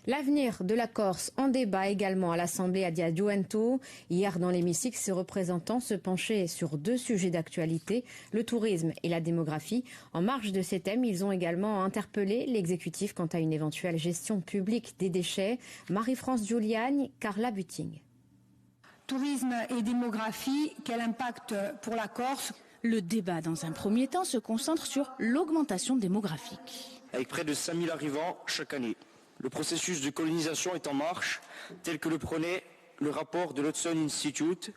L'avenir de la Corse en débat également à l'Assemblée à Diadjuento. Hier dans l'hémicycle, ses représentants se penchaient sur deux sujets d'actualité, le tourisme et la démographie. En marge de ces thèmes, ils ont également interpellé l'exécutif quant à une éventuelle gestion publique des déchets. Marie-France Giuliani, Carla Butting. Tourisme et démographie, quel impact pour la Corse? Le débat, dans un premier temps, se concentre sur l'augmentation démographique. Avec près de 5000 arrivants chaque année. Le processus de colonisation est en marche, tel que le prônait le rapport de l'Hudson Institute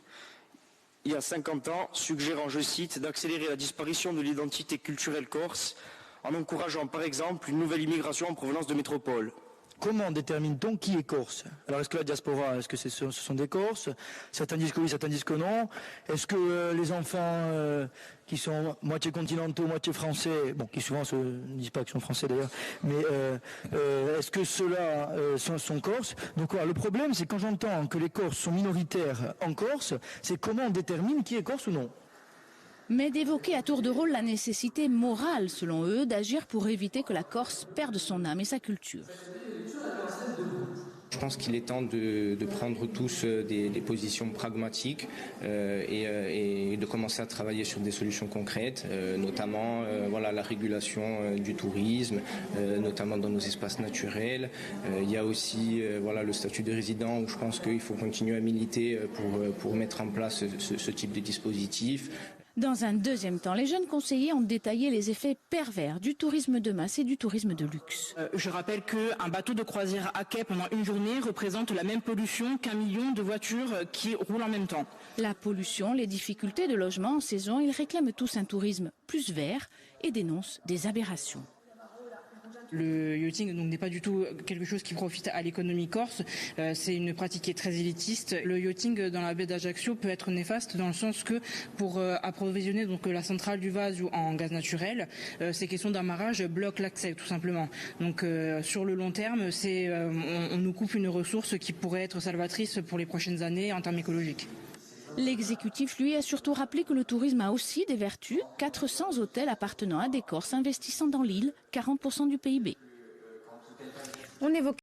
il y a 50 ans, suggérant, je cite, d'accélérer la disparition de l'identité culturelle corse en encourageant par exemple une nouvelle immigration en provenance de métropoles. Comment détermine-t-on qui est corse? Alors est-ce que la diaspora, est-ce que ce sont des Corses? Certains disent que oui, certains disent que non. Est-ce que les enfants qui sont moitié continentaux, moitié français, bon, qui souvent ne disent pas qu'ils sont français d'ailleurs, mais est-ce que ceux-là sont Corses? Donc voilà, le problème c'est quand j'entends que les Corses sont minoritaires en Corse, c'est comment on détermine qui est Corse ou non. Mais d'évoquer à tour de rôle la nécessité morale, selon eux, d'agir pour éviter que la Corse perde son âme et sa culture. Je pense qu'il est temps de prendre tous des positions pragmatiques et de commencer à travailler sur des solutions concrètes, notamment la régulation du tourisme, notamment dans nos espaces naturels. Il y a aussi le statut de résident où je pense qu'il faut continuer à militer pour mettre en place ce type de dispositif. Dans un deuxième temps, les jeunes conseillers ont détaillé les effets pervers du tourisme de masse et du tourisme de luxe. Je rappelle qu'un bateau de croisière à quai pendant une journée représente la même pollution qu'1 million de voitures qui roulent en même temps. La pollution, les difficultés de logement en saison, ils réclament tous un tourisme plus vert et dénoncent des aberrations. Le yachting n'est pas du tout quelque chose qui profite à l'économie corse. C'est une pratique qui est très élitiste. Le yachting dans la baie d'Ajaccio peut être néfaste dans le sens que pour approvisionner la centrale du Vasou en gaz naturel, ces questions d'amarrage bloquent l'accès tout simplement. Donc sur le long terme, on nous coupe une ressource qui pourrait être salvatrice pour les prochaines années en termes écologiques. L'exécutif, lui, a surtout rappelé que le tourisme a aussi des vertus. 400 hôtels appartenant à des Corses investissant dans l'île, 40% du PIB. On évoque